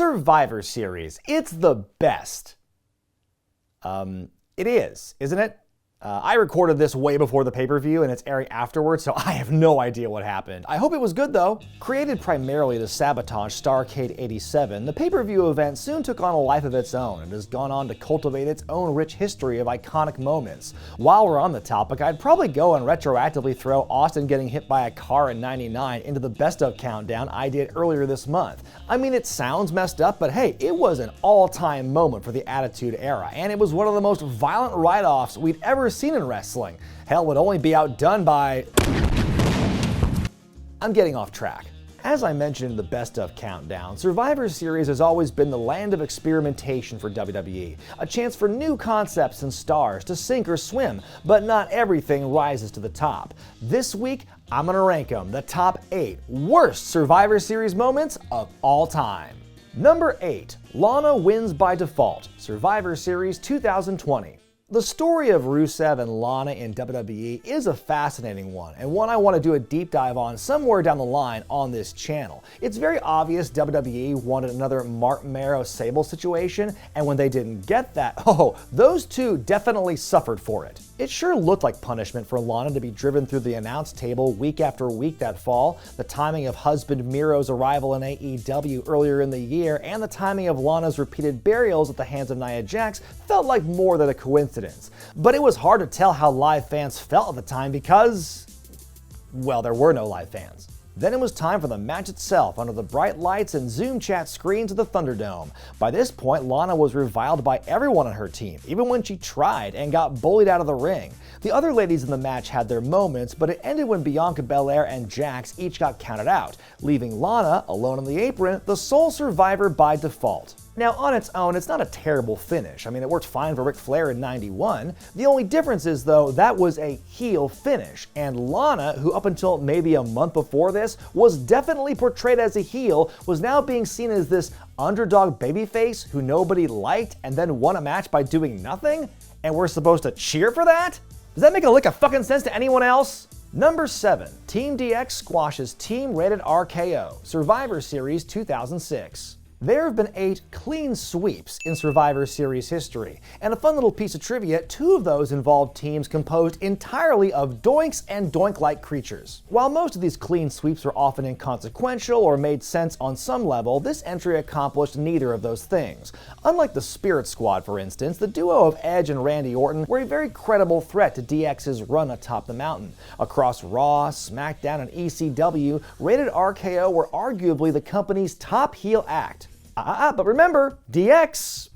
Survivor Series. It's the best. It is, isn't it? I recorded this way before the pay-per-view and it's airing afterwards, so I have no idea what happened. I hope it was good though. Created primarily to sabotage Starrcade 87, the pay-per-view event soon took on a life of its own and has gone on to cultivate its own rich history of iconic moments. While we're on the topic, I'd probably go and retroactively throw Austin getting hit by a car in '99 into the best of countdown I did earlier this month. I mean, it sounds messed up, but hey, it was an all-time moment for the Attitude Era, and it was one of the most violent write-offs we'd ever seen in wrestling. Hell, would only be outdone by... I'm getting off track. As I mentioned in the Best of Countdown, Survivor Series has always been the land of experimentation for WWE, a chance for new concepts and stars to sink or swim, but not everything rises to the top. This week, I'm gonna rank them the top 8 worst Survivor Series moments of all time. Number 8, Lana wins by default, Survivor Series 2020. The story of Rusev and Lana in WWE is a fascinating one, and one I want to do a deep dive on somewhere down the line on this channel. It's very obvious WWE wanted another Mark Mero-Sable situation, and when they didn't get that, those two definitely suffered for it. It sure looked like punishment for Lana to be driven through the announce table week after week that fall. The timing of husband Miro's arrival in AEW earlier in the year and the timing of Lana's repeated burials at the hands of Nia Jax felt like more than a coincidence. But it was hard to tell how live fans felt at the time because, well, there were no live fans. Then it was time for the match itself under the bright lights and Zoom chat screens of the Thunderdome. By this point, Lana was reviled by everyone on her team, even when she tried and got bullied out of the ring. The other ladies in the match had their moments, but it ended when Bianca Belair and Jax each got counted out, leaving Lana, alone on the apron, the sole survivor by default. Now, on its own, it's not a terrible finish. I mean, it worked fine for Ric Flair in '91. The only difference is, though, that was a heel finish, and Lana, who up until maybe a month before this was definitely portrayed as a heel, was now being seen as this underdog babyface who nobody liked and then won a match by doing nothing? And we're supposed to cheer for that? Does that make a lick of fucking sense to anyone else? Number 7, Team DX squashes Team Rated RKO, Survivor Series 2006. There have been 8 clean sweeps in Survivor Series history, and a fun little piece of trivia, 2 of those involved teams composed entirely of doinks and doink-like creatures. While most of these clean sweeps were often inconsequential or made sense on some level, this entry accomplished neither of those things. Unlike the Spirit Squad, for instance, the duo of Edge and Randy Orton were a very credible threat to DX's run atop the mountain. Across Raw, SmackDown, and ECW, Rated RKO were arguably the company's top heel act. But remember, DX.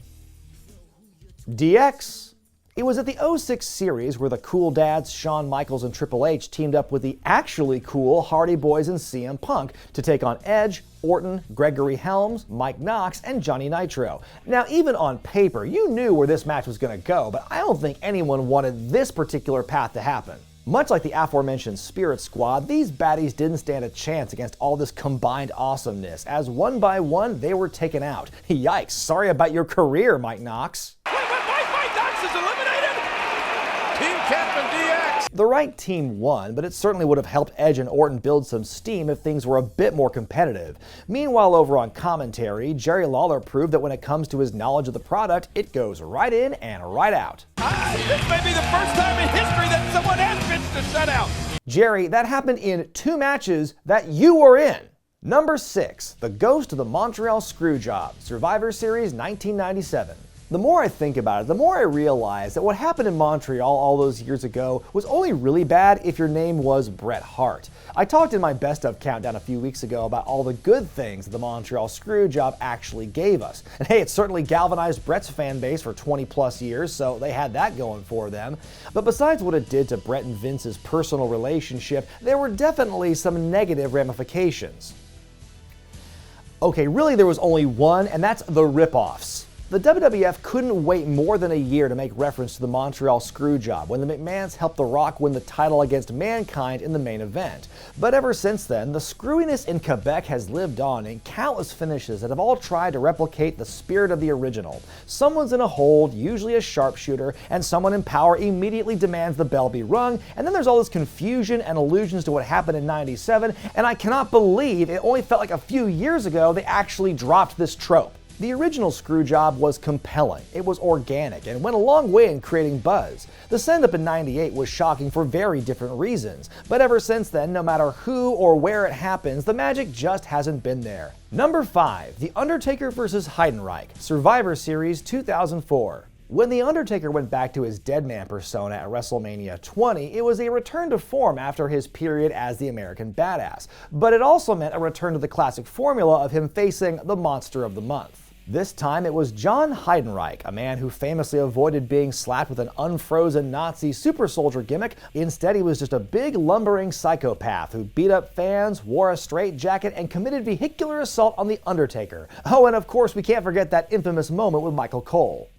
It was at the '06 series where the cool dads Shawn Michaels and Triple H teamed up with the actually cool Hardy Boys and CM Punk to take on Edge, Orton, Gregory Helms, Mike Knox, and Johnny Nitro. Now, even on paper, you knew where this match was going to go, but I don't think anyone wanted this particular path to happen. Much like the aforementioned Spirit Squad, these baddies didn't stand a chance against all this combined awesomeness, as one by one they were taken out. Yikes, sorry about your career, Mike Knox. Mike Knox is eliminated! Team Captain DX! The right team won, but it certainly would have helped Edge and Orton build some steam if things were a bit more competitive. Meanwhile, over on commentary, Jerry Lawler proved that when it comes to his knowledge of the product, it goes right in and right out. This may be the first time in history that someone has pitched a shutout. Jerry, that happened in 2 matches that you were in. Number 6, the ghost of the Montreal Screwjob, Survivor Series 1997. The more I think about it, the more I realize that what happened in Montreal all those years ago was only really bad if your name was Bret Hart. I talked in my Best of Countdown a few weeks ago about all the good things that the Montreal Screwjob actually gave us. And hey, it certainly galvanized Bret's fan base for 20 plus years, so they had that going for them. But besides what it did to Bret and Vince's personal relationship, there were definitely some negative ramifications. Okay, really there was only one, and that's the ripoffs. The WWF couldn't wait more than a year to make reference to the Montreal Screwjob when the McMahons helped The Rock win the title against Mankind in the main event. But ever since then, the screwiness in Quebec has lived on in countless finishes that have all tried to replicate the spirit of the original. Someone's in a hold, usually a sharpshooter, and someone in power immediately demands the bell be rung, and then there's all this confusion and allusions to what happened in '97, and I cannot believe it only felt like a few years ago they actually dropped this trope. The original Screwjob was compelling, it was organic, and went a long way in creating buzz. The send-up in '98 was shocking for very different reasons, but ever since then, no matter who or where it happens, the magic just hasn't been there. Number 5. The Undertaker vs. Heidenreich, Survivor Series 2004. When The Undertaker went back to his deadman persona at WrestleMania 20, it was a return to form after his period as the American Badass, but it also meant a return to the classic formula of him facing the Monster of the Month. This time it was John Heidenreich, a man who famously avoided being slapped with an unfrozen Nazi super soldier gimmick. Instead, he was just a big lumbering psychopath who beat up fans, wore a straitjacket, and committed vehicular assault on The Undertaker. Oh, and of course we can't forget that infamous moment with Michael Cole.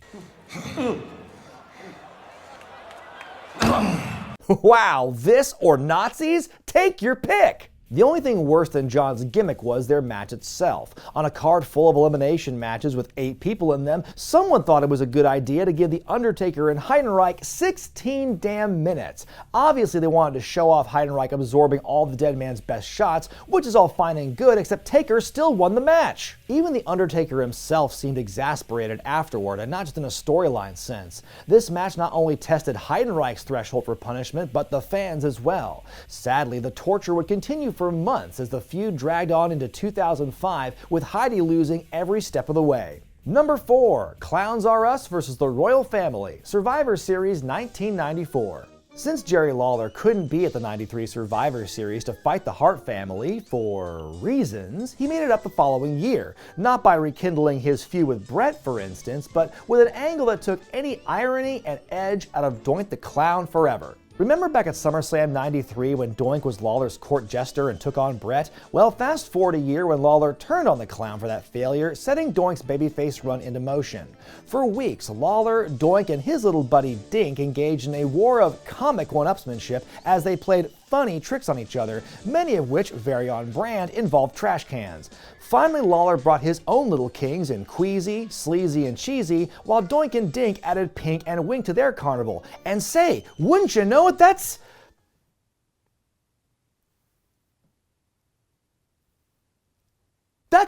Wow, this or Nazis? Take your pick! The only thing worse than John's gimmick was their match itself. On a card full of elimination matches with 8 people in them, someone thought it was a good idea to give The Undertaker and Heidenreich 16 damn minutes. Obviously they wanted to show off Heidenreich absorbing all the dead man's best shots, which is all fine and good, except Taker still won the match. Even The Undertaker himself seemed exasperated afterward, and not just in a storyline sense. This match not only tested Heidenreich's threshold for punishment, but the fans as well. Sadly, the torture would continue for months as the feud dragged on into 2005, with Heidi losing every step of the way. Number 4. Clowns Are Us vs. the Royal Family, Survivor Series 1994. Since Jerry Lawler couldn't be at the '93 Survivor Series to fight the Hart family, for reasons, he made it up the following year. Not by rekindling his feud with Bret, for instance, but with an angle that took any irony and edge out of Doink the Clown forever. Remember back at SummerSlam '93 when Doink was Lawler's court jester and took on Bret? Well, fast forward a year when Lawler turned on the Clown for that failure, setting Doink's babyface run into motion. For weeks, Lawler, Doink, and his little buddy Dink engaged in a war of comic one-upsmanship as they played funny tricks on each other, many of which, very on brand, involved trash cans. Finally, Lawler brought his own little kings in Queasy, Sleazy, and Cheesy, while Doink and Dink added Pink and Wink to their carnival. And say, wouldn't you know it, that's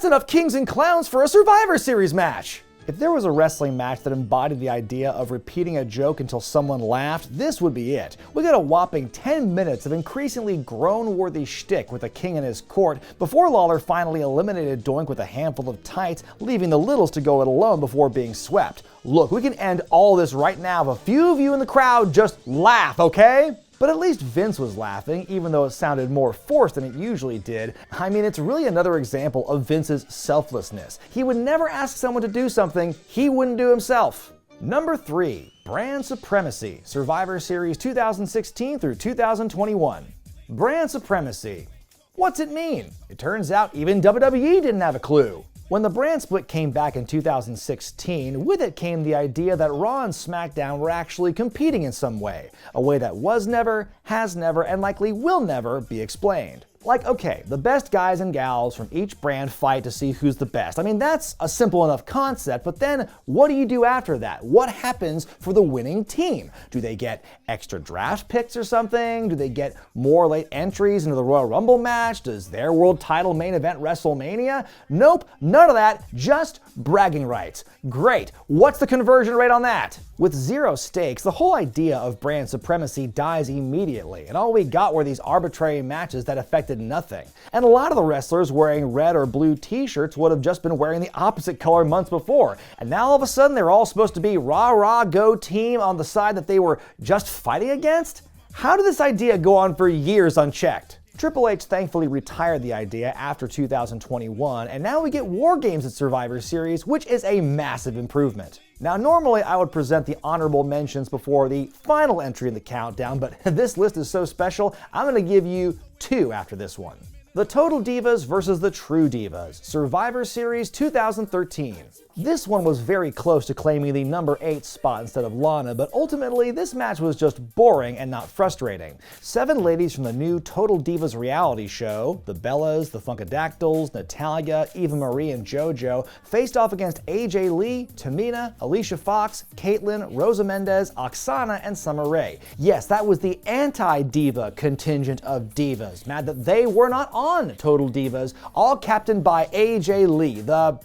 enough kings and clowns for a Survivor Series match! If there was a wrestling match that embodied the idea of repeating a joke until someone laughed, this would be it. We got a whopping 10 minutes of increasingly groan-worthy shtick with the king in his court before Lawler finally eliminated Doink with a handful of tights, leaving the littles to go it alone before being swept. Look, we can end all this right now if a few of you in the crowd just laugh, okay? But at least Vince was laughing, even though it sounded more forced than it usually did. I mean, it's really another example of Vince's selflessness. He would never ask someone to do something he wouldn't do himself. Number 3. Brand Supremacy, Survivor Series 2016 through 2021. Brand Supremacy. What's it mean? It turns out even WWE didn't have a clue. When the brand split came back in 2016, with it came the idea that Raw and SmackDown were actually competing in some way, a way that was never, has never, and likely will never be explained. Like, okay, the best guys and gals from each brand fight to see who's the best. I mean, that's a simple enough concept, but then what do you do after that? What happens for the winning team? Do they get extra draft picks or something? Do they get more late entries into the Royal Rumble match? Does their world title main event WrestleMania? Nope, none of that, just bragging rights. Great, what's the conversion rate on that? With 0 stakes, the whole idea of brand supremacy dies immediately, and all we got were these arbitrary matches that affected nothing. And a lot of the wrestlers wearing red or blue t-shirts would have just been wearing the opposite color months before, and now all of a sudden they're all supposed to be rah-rah go team on the side that they were just fighting against? How did this idea go on for years unchecked? Triple H thankfully retired the idea after 2021, and now we get War Games at Survivor Series, which is a massive improvement. Now, normally I would present the honorable mentions before the final entry in the countdown, but this list is so special, I'm going to give you 2 after this one. The Total Divas versus the True Divas, Survivor Series 2013. This one was very close to claiming the number 8 spot instead of Lana, but ultimately this match was just boring and not frustrating. 7 ladies from the new Total Divas reality show, the Bellas, the Funkadactyls, Natalya, Eva Marie, and JoJo, faced off against AJ Lee, Tamina, Alicia Fox, Caitlyn, Rosa Mendez, Oksana, and Summer Rae. Yes, that was the anti-diva contingent of divas, mad that they were not on Total Divas, all captained by AJ Lee, the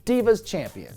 Divas champion.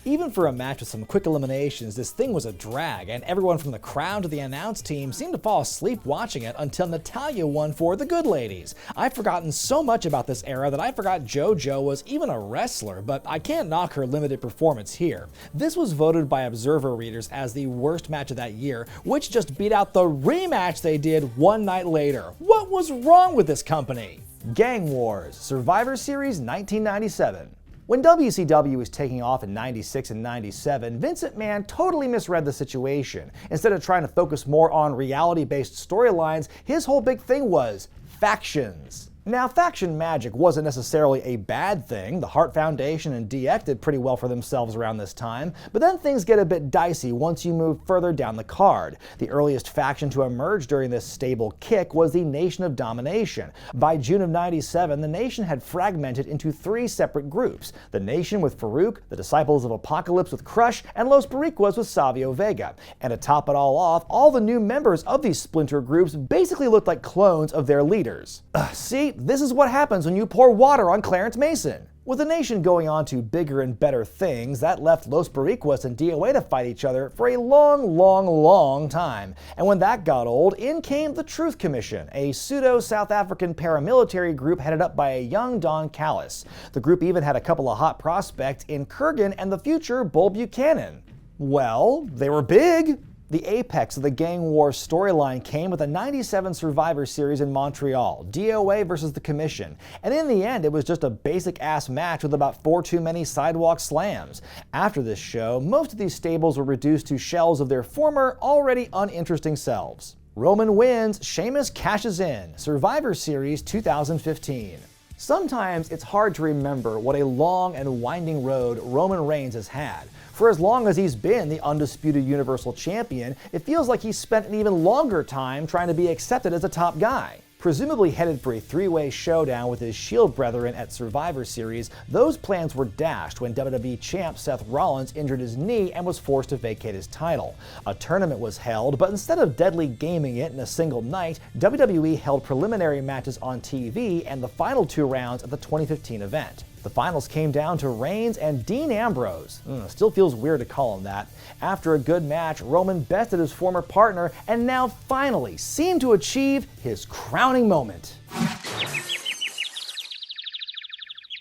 Even for a match with some quick eliminations, this thing was a drag, and everyone from the crowd to the announce team seemed to fall asleep watching it until Natalya won for the Good Ladies. I've forgotten so much about this era that I forgot JoJo was even a wrestler, but I can't knock her limited performance here. This was voted by Observer readers as the worst match of that year, which just beat out the rematch they did one night later. What was wrong with this company? Gang Wars, Survivor Series 1997. When WCW was taking off in 96 and 97, Vince McMahon totally misread the situation. Instead of trying to focus more on reality-based storylines, his whole big thing was factions. Now, faction magic wasn't necessarily a bad thing. The Hart Foundation and DX did pretty well for themselves around this time, but then things get a bit dicey once you move further down the card. The earliest faction to emerge during this stable kick was the Nation of Domination. By June of 97, the Nation had fragmented into 3 separate groups: the Nation with Farouk, the Disciples of Apocalypse with Crush, and Los Boricuas with Savio Vega. And to top it all off, all the new members of these splinter groups basically looked like clones of their leaders. See? This is what happens when you pour water on Clarence Mason. With the Nation going on to bigger and better things, that left Los Boricuas and DOA to fight each other for a long time. And when that got old, in came the Truth Commission, a pseudo-South African paramilitary group headed up by a young Don Callis. The group even had a couple of hot prospects in Kurgan and the future Bull Buchanan. Well, they were big. The apex of the Gang Wars storyline came with a 97 Survivor Series in Montreal, DOA versus the Commission, and in the end it was just a basic-ass match with about 4 too many sidewalk slams. After this show, most of these stables were reduced to shells of their former, already uninteresting selves. Roman wins, Sheamus cashes in, Survivor Series 2015. Sometimes it's hard to remember what a long and winding road Roman Reigns has had. For as long as he's been the undisputed Universal Champion, it feels like he's spent an even longer time trying to be accepted as a top guy. Presumably headed for a 3-way showdown with his Shield brethren at Survivor Series, those plans were dashed when WWE champ Seth Rollins injured his knee and was forced to vacate his title. A tournament was held, but instead of deadly gaming it in a single night, WWE held preliminary matches on TV and the final 2 rounds at the 2015 event. The finals came down to Reigns and Dean Ambrose. Still feels weird to call him that. After a good match, Roman bested his former partner and now finally seemed to achieve his crowning moment.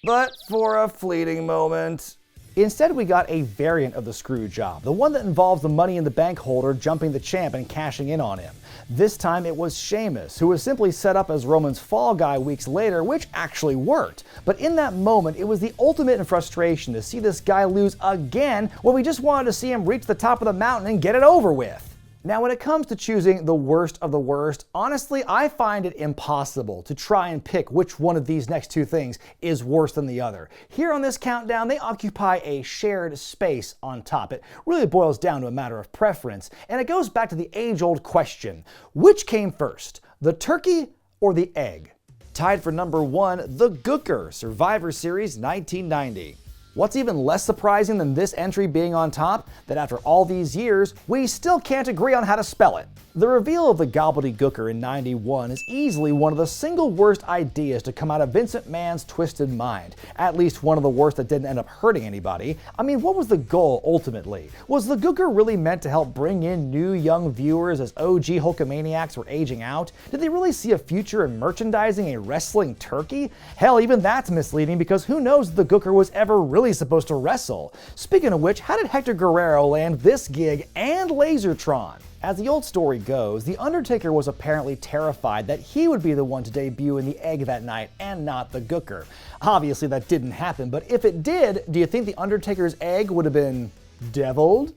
But for a fleeting moment. Instead, we got a variant of the screw job, the one that involves the Money in the Bank holder jumping the champ and cashing in on him. This time it was Sheamus, who was simply set up as Roman's fall guy weeks later, which actually worked. But in that moment, it was the ultimate in frustration to see this guy lose again when we just wanted to see him reach the top of the mountain and get it over with. Now, when it comes to choosing the worst of the worst, honestly, I find it impossible to try and pick which one of these next 2 things is worse than the other. Here on this countdown, they occupy a shared space on top. It really boils down to a matter of preference, and it goes back to the age-old question: which came first, the turkey or the egg? Tied for number 1, the Gooker, Survivor Series 1990. What's even less surprising than this entry being on top? That after all these years, we still can't agree on how to spell it. The reveal of the gobbledygooker in 91 is easily one of the single worst ideas to come out of Vince McMahon's twisted mind. At least one of the worst that didn't end up hurting anybody. I mean, what was the goal ultimately? Was the Gooker really meant to help bring in new young viewers as OG Hulkamaniacs were aging out? Did they really see a future in merchandising a wrestling turkey? Hell, even that's misleading because who knows if the Gooker was ever really supposed to wrestle? Speaking of which, how did Hector Guerrero land this gig and Lasertron? As the old story goes, The Undertaker was apparently terrified that he would be the one to debut in the egg that night and not the Gooker. Obviously that didn't happen, but if it did, do you think The Undertaker's egg would have been deviled?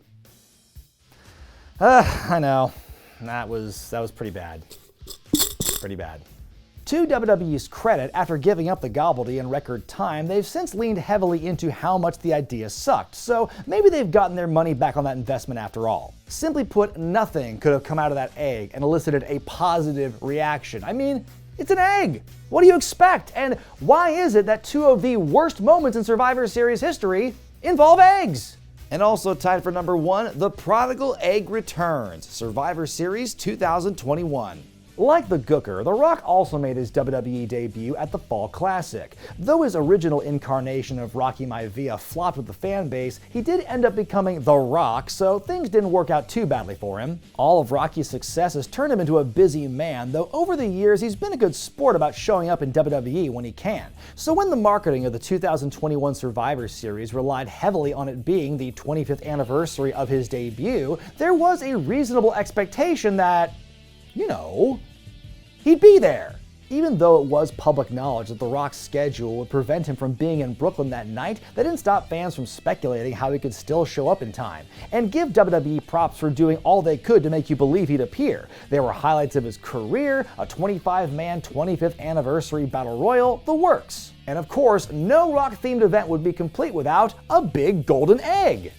I know. That was pretty bad. Pretty bad. To WWE's credit, after giving up the Gobbledy in record time, they've since leaned heavily into how much the idea sucked, so maybe they've gotten their money back on that investment after all. Simply put, nothing could have come out of that egg and elicited a positive reaction. I mean, it's an egg! What do you expect? And why is it that two of the worst moments in Survivor Series history involve eggs? And also tied for number 1, The Prodigal Egg Returns, Survivor Series 2021. Like the Gooker, The Rock also made his WWE debut at the Fall Classic. Though his original incarnation of Rocky Maivia flopped with the fan base, he did end up becoming The Rock, so things didn't work out too badly for him. All of Rocky's success has turned him into a busy man, though over the years he's been a good sport about showing up in WWE when he can. So when the marketing of the 2021 Survivor Series relied heavily on it being the 25th anniversary of his debut, there was a reasonable expectation that, he'd be there. Even though it was public knowledge that The Rock's schedule would prevent him from being in Brooklyn that night, that didn't stop fans from speculating how he could still show up in time. And give WWE props for doing all they could to make you believe he'd appear. There were highlights of his career, a 25-man 25th anniversary battle royal, the works. And of course, no Rock-themed event would be complete without a big golden egg.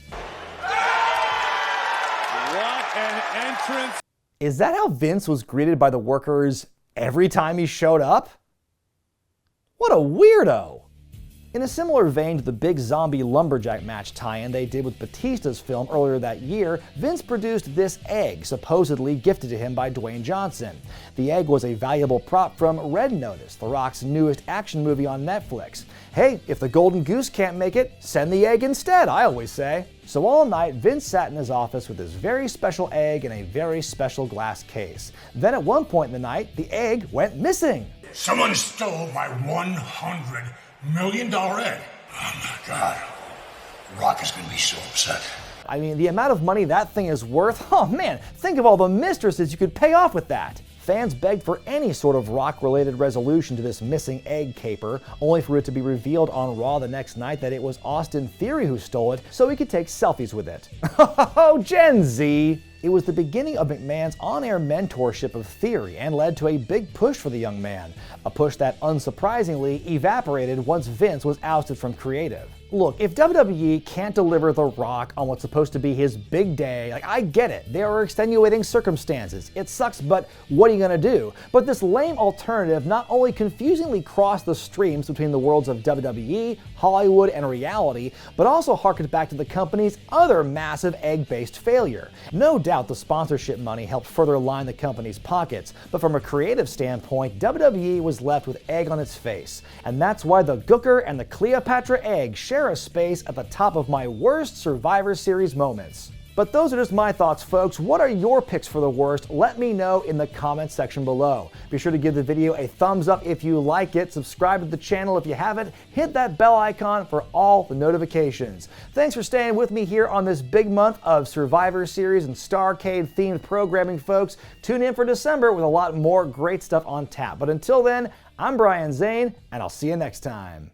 What an entrance! Is that how Vince was greeted by the workers every time he showed up? What a weirdo! In a similar vein to the big zombie lumberjack match tie-in they did with Batista's film earlier that year, Vince produced this egg, supposedly gifted to him by Dwayne Johnson. The egg was a valuable prop from Red Notice, The Rock's newest action movie on Netflix. Hey, if the golden goose can't make it, send the egg instead, I always say. So all night, Vince sat in his office with his very special egg in a very special glass case. Then at one point in the night, the egg went missing. Someone stole my $100 million egg. Oh my God. Rock is gonna be so upset. I mean, the amount of money that thing is worth, oh man, think of all the mistresses you could pay off with that. Fans begged for any sort of Rock-related resolution to this missing egg caper, only for it to be revealed on Raw the next night that it was Austin Theory who stole it so he could take selfies with it. Oh, Gen Z! It was the beginning of McMahon's on-air mentorship of Theory and led to a big push for the young man, a push that unsurprisingly evaporated once Vince was ousted from creative. Look, if WWE can't deliver The Rock on what's supposed to be his big day, I get it. There are extenuating circumstances. It sucks, but what are you gonna do? But this lame alternative not only confusingly crossed the streams between the worlds of WWE, Hollywood, and reality, but also harkened back to the company's other massive egg-based failure. No doubt the sponsorship money helped further line the company's pockets, but from a creative standpoint, WWE was left with egg on its face. And that's why the Gooker and the Cleopatra egg share a space at the top of my worst Survivor Series moments. But those are just my thoughts, folks. What are your picks for the worst? Let me know in the comments section below. Be sure to give the video a thumbs up if you like it, subscribe to the channel if you haven't, hit that bell icon for all the notifications. Thanks for staying with me here on this big month of Survivor Series and Starrcade themed programming, folks. Tune in for December with a lot more great stuff on tap. But until then, I'm Brian Zane, and I'll see you next time.